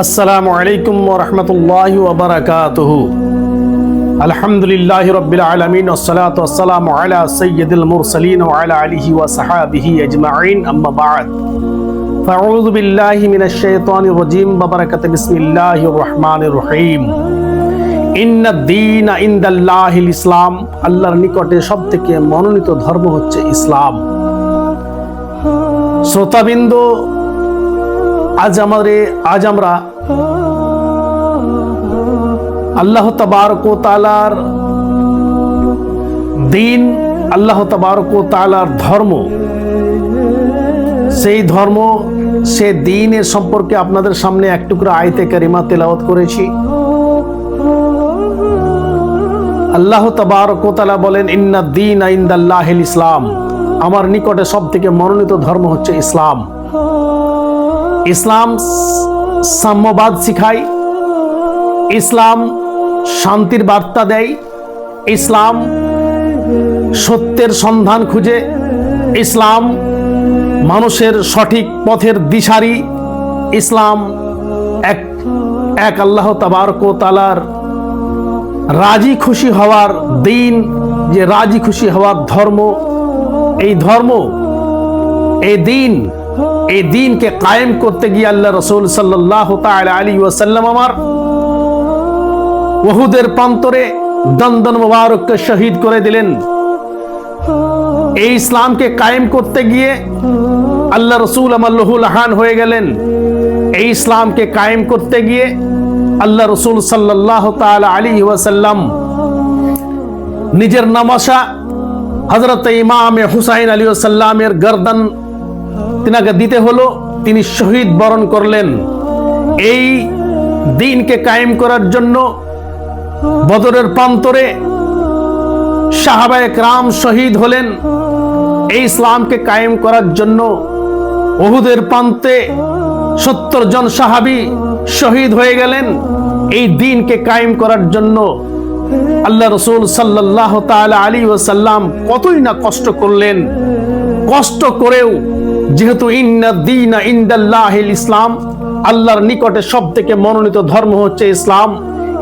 আসসালামু আলাইকুম ওয়া রাহমাতুল্লাহি ওয়া বারাকাতুহু। আলহামদুলিল্লাহি রাব্বিল আলামিন ওয়াসসালাতু ওয়াসসালামু আলা সাইয়্যিদিল মুরসালিন ওয়া আলা আলিহি ওয়া সাহাবিহি আজমাইন, আম্মা বা'দ। ফাআউযু বিল্লাহি মিনাশ শাইতানির রাজীম। বিসমিল্লাহির রহমানির রহিম। ইন্নাদ-দীনা ইনদাল্লাহিল ইসলাম। আল্লাহর নিকটে সবথেকে মনোনীত ধর্ম হচ্ছে ইসলাম। শ্রোতাবৃন্দ, আজ আমরা আল্লাহ তাবারক ওয়া তাআলার দ্বীন, আল্লাহ তাবারক ওয়া তাআলার ধর্ম, সেই ধর্ম, সে দ্বীনের সম্পর্কে আপনাদের সামনে এক টুকরা আয়াতে কারিমা তেলাওয়াত করেছি। আল্লাহ তাবারক ওয়া তাআলা বলেন, ইন্নাদ-দীনা ইনদাল্লাহিল ইসলাম। আমার নিকটে সবথেকে মনোনীত ধর্ম হচ্ছে ইসলাম। ইসলাম সাম্যবাদ শিখায়, ইসলাম শান্তির বার্তা দেয়, ইসলাম সত্যের সন্ধান খুঁজে, ইসলাম মানুষের সঠিক পথের দিশারি, ইসলাম এক আল্লাহ তাবারক ওয়া তাআলার রাজি খুশি হওয়ার দিন, যে রাজি খুশি হওয়ার ধর্ম। এই ধর্ম, এই দিনকে কায়েম করতে গিয়ে আল্লাহ রাসূল সাল্লাল্লাহু তাআলা আলাইহি ওয়াসাল্লাম আমার উহুদের প্রান্তরে দন্দন মুবারককে শহীদ করে দিলেন। এই ইসলামকে কায়েম করতে গিয়ে আল্লাহ রাসূল আমার লহুলাহান হয়ে গেলেন। এই ইসলামকে কায়েম করতে গিয়ে আল্লাহ রাসূল সাল্লাল্লাহু তাআলা আলাইহি ওয়াসাল্লাম নিজের নামাশা হযরত ইমাম হুসাইন আলাইহিস সালামের গর্দন তিনাকে দিতে হলো, তিনি শহীদ বরণ করলেন। এই দ্বীনকে কায়েম করার জন্য বদরের প্রান্তরে সাহাবায়ে কেরাম শহীদ হলেন। এই ইসলামকে কায়েম করার জন্য উহুদের প্রান্তে 70 জন সাহাবী শহীদ হয়ে গেলেন। এই দ্বীনকে কায়েম করার জন্য আল্লাহ রাসূল সাল্লাল্লাহু তাআলা আলাইহি ওয়াসাল্লাম কতই না কষ্ট করলেন। কষ্ট করেও যেহেতু ইন্নাদ-দীনা ইনদাল্লাহিল ইসলাম, আল্লাহর নিকটে সবথেকে মনোনীত ধর্ম হচ্ছে ইসলাম।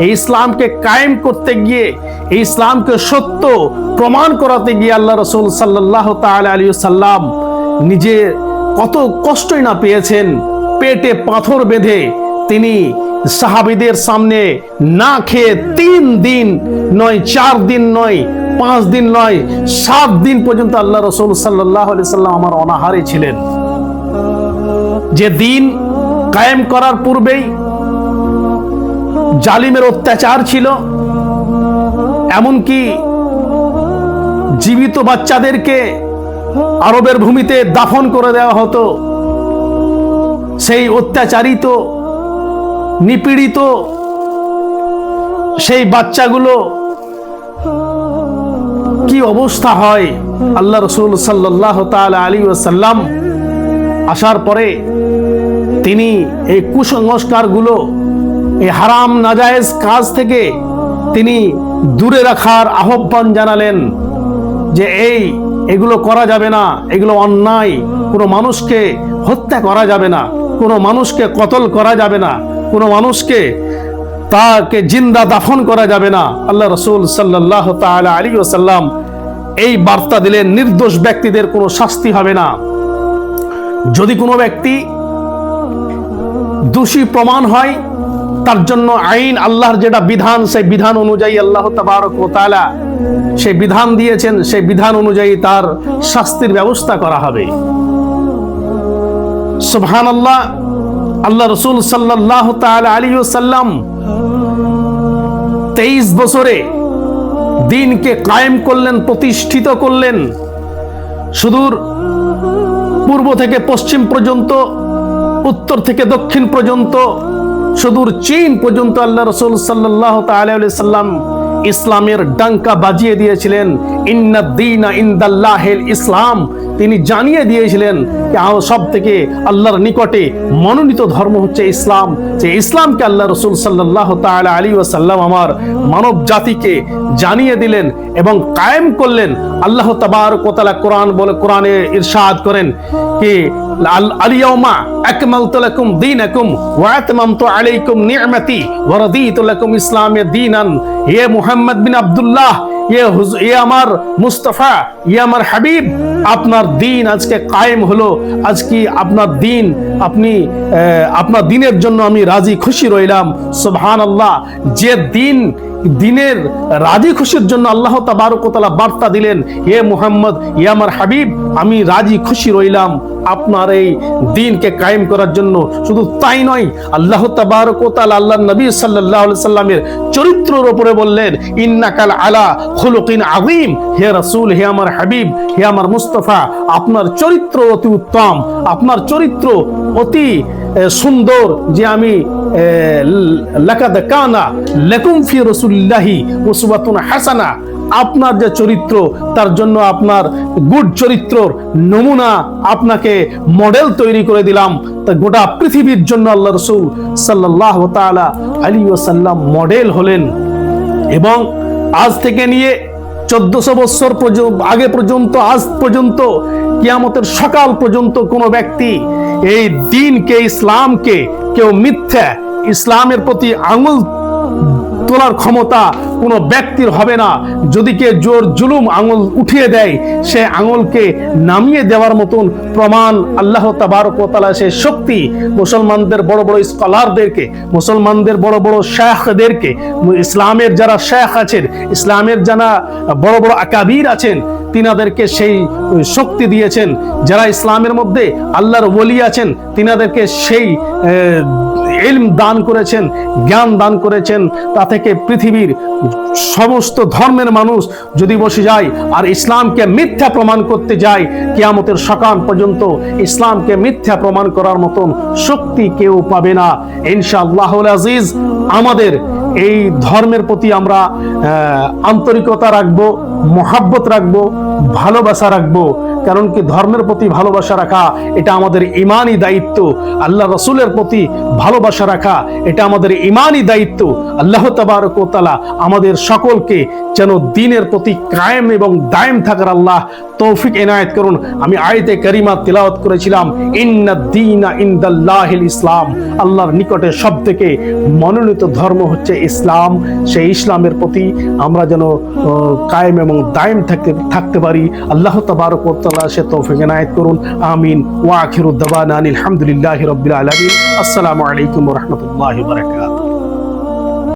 এই ইসলামকে কায়েম করতে গিয়ে, এই ইসলামকে সত্য প্রমাণ করাতে গিয়ে আল্লাহ রাসূল সাল্লাল্লাহু তাআলা আলাইহি ওয়াসাল্লাম নিজে কত কষ্টই না পেয়েছেন। পেটে পাথর বেঁধে তিনি সাহাবীদের সামনে না খেয়ে 3 দিন নয়, 4 দিন নয়, 5 দিন নয়, 7 দিন পর্যন্ত আল্লাহ রাসূল সাল্লাল্লাহু আলাইহি ওয়াসাল্লাম আমার অনাহারে ছিলেন। যে দিন কায়েম করার পূর্বেই জালিমের অত্যাচার ছিল, এমনকি জীবিত বাচ্চাদেরকে আরবের ভূমিতে দাফন করে দেওয়া হতো। সেই অত্যাচারিত, নিপীড়িত সেই বাচ্চাগুলো কি অবস্থা হয়, আল্লাহ রাসূল সাল্লাল্লাহু তাআলা আলাইহি ওয়াসাল্লাম আসার পরে তিনি এই কুসংস্কারগুলো, এই হারাম নাজায়েজ কাজ থেকে তিনি দূরে রাখার আহ্বান জানালেন যে এগুলো করা যাবে না, এগুলো অন্যায়। কোনো মানুষকে হত্যা করা যাবে না, কোনো মানুষকে কতল করা যাবে না, কোনো মানুষকে তাকে জিন্দা দাফন করা যাবে না। আল্লাহ রাসূল সাল্লাল্লাহু তাআলা আলাইহি ওয়াসাল্লাম এই বার্তা দিলেন, নির্দোষ ব্যক্তিদের কোনো শাস্তি হবে না। যদি কোনো ব্যক্তি দোষী প্রমাণ হয়, তার জন্য আইন, আল্লাহর যেটা বিধান, সেই বিধান অনুযায়ী আল্লাহ তাবারক ওয়া তাআলা সেই বিধান দিয়েছেন, সেই বিধান অনুযায়ী তার শাস্তির ব্যবস্থা করা হবে। সুবহানাল্লাহ। আল্লাহ রাসূল সাল্লাল্লাহু তাআলা আলাইহি ওয়াসাল্লাম 23 বছরে দ্বীনকে কায়েম করলেন, প্রতিষ্ঠিত করলেন। সুদূর পূর্ব থেকে পশ্চিম পর্যন্ত, উত্তর থেকে দক্ষিণ পর্যন্ত, সুদূর চীন পর্যন্ত আল্লাহ রাসূল সাল্লাল্লাহু তাআলা আলাইহি ওয়াসাল্লাম ইসলামের ডাঙ্কা বাজিয়ে দিয়েছিলেন। ইন্নাদ-দীনা ইনদাল্লাহিল ইসলাম। তিনি জানিয়ে দিয়েছিলেন সব থেকে আল্লাহর নিকটে মনোনীত ধর্ম হচ্ছে ইসলাম, যে ইসলামকে আল্লাহ রসুল সাল্লাল্লাহু তাআলা আলাইহি ওয়াসাল্লাম আমার মানব জাতিকে জানিয়ে দিলেন এবং কায়েম করলেন। আল্লাহ তাবারক ওয়া তাআলা কোরআনে ইরশাদ করেন কি আল-ইয়াউমা আকমালতু লাকুম দীনাকুম ওয়া আতমামতু আলাইকুম নি'মাতি ওয়া রাদিতু লাকুম ইসলামে দীনান। হে মুহাম্মদ বিন আব্দুল্লাহ, এ আমার মুস্তাফা, এ আমার হাবিব, আপনার দিন আজকে কায়েম হলো। আজকে আপনার দিন, আপনার দিনের জন্য আমি রাজি খুশি রইলাম। সুবহানাল্লাহ। যে দিনের রাজি খুশির জন্য আল্লাহ তাবারক ওয়া তাআলা বার্তা দিলেন, হে মুহাম্মদ, হে আমার হাবিব, আমি রাজি খুশি রইলাম আপনার এই দিনকে কায়েম করার জন্য। শুধু তাই নয়, আল্লাহ তাবারক ওয়া তাআলা আল্লাহর নবী সাল্লাল্লাহু আলাইহি সাল্লামের চরিত্রের উপরে বললেন, ইন্নাকাল আলা খুলুকিন আযীম। হে রাসূল, হে আমার হাবিব, হে আমার মুস্তাফা, আপনার চরিত্র অতি উত্তম, আপনার চরিত্র অতি সুন্দর, যে আমি লাকাদ কানা লাকুম ফি রাসূলিল্লাহি উসওয়াতুন হাসানা। আপনার যে চরিত্র, তার জন্য আপনার গুড চরিত্রর নমুনা, আপনাকে মডেল তৈরি করে দিলাম। তা গোটা পৃথিবীর জন্য আল্লাহ রাসূল সাল্লাল্লাহু তাআলা আলাইহি ওয়াসাল্লাম মডেল হলেন। এবং আজ থেকে নিয়ে 1400 বছর আগে পর্যন্ত, আজ পর্যন্ত, কিয়ামতের সকাল পর্যন্ত কোনো ব্যক্তি এই দিনকে, ইসলামকে কেউ মিথ্যা, ইসলামের প্রতি আঙুল তোলার ক্ষমতা কোনো ব্যক্তির হবে না। যদি কে জোর জুলুম আঙুল উঠিয়ে দেয়, সে আঙুলকে নামিয়ে দেওয়ার মতন প্রমাণ আল্লাহ তাবারক ওয়া তাআলা সে শক্তি মুসলমানদের বড় বড় স্কলারদেরকে, মুসলমানদের বড় বড় শেখদেরকে, ইসলামের যারা শেখ আছেন, ইসলামের যারা বড় বড় আকাবির আছেন, তিনাদেরকে সেই শক্তি দিয়েছেন। যারা ইসলামের মধ্যে আল্লাহর ওলি আছেন, তিনাদেরকে সেই ইলম দান করেছেন, জ্ঞান দান করেছেন। তা থেকে পৃথিবীর সমস্ত ধর্মের মানুষ যদি বসে যায় আর ইসলামকে মিথ্যা প্রমাণ করতে যায়, কিয়ামতের সকাল পর্যন্ত ইসলামকে মিথ্যা প্রমাণ করার মতন শক্তি কেউ পাবে না ইনশাআল্লাহুল আজিজ। আমাদের এই ধর্মের প্রতি আমরা আন্তরিকতা রাখবো, মহাব্বত রাখবো, ভালোবাসা রাখবো। কারণ কি, ধর্মের প্রতি ভালোবাসা রাখা এটা আমাদের ইমানি দায়িত্ব। আল্লাহ রাসূলের প্রতি ভালোবাসা রাখা এটা আমাদের ইমানি দায়িত্ব। আল্লাহ তাবারক ওয়া তাআলা আমাদের সকলকে যেন দ্বীনের প্রতি কায়েম এবং দায়েম থাকার আল্লাহ তৌফিক এনায়েত করুন। আমি আয়াতে কারিমা তিলাওয়াত করেছিলাম, ইন্নাদ দীনা ইনদাল্লাহিল ইসলাম। আল্লাহর নিকটে সবথেকে মনোনীত ধর্ম হচ্ছে ইসলাম। সেই ইসলামের প্রতি আমরা যেন কায়েম এবং দায়েম থাকতে পারি। আল্লাহ তাবারক ওয়া তাআলা সে তৌফিক এনায়েত করুন। আমিন। ওয়া আখিরু দাওয়ানা আলহামদুলিল্লাহি রাব্বিল আলামিন। আসসালামু আলাইকুম ওয়া রাহমাতুল্লাহি ওয়া বারাকাতুহু।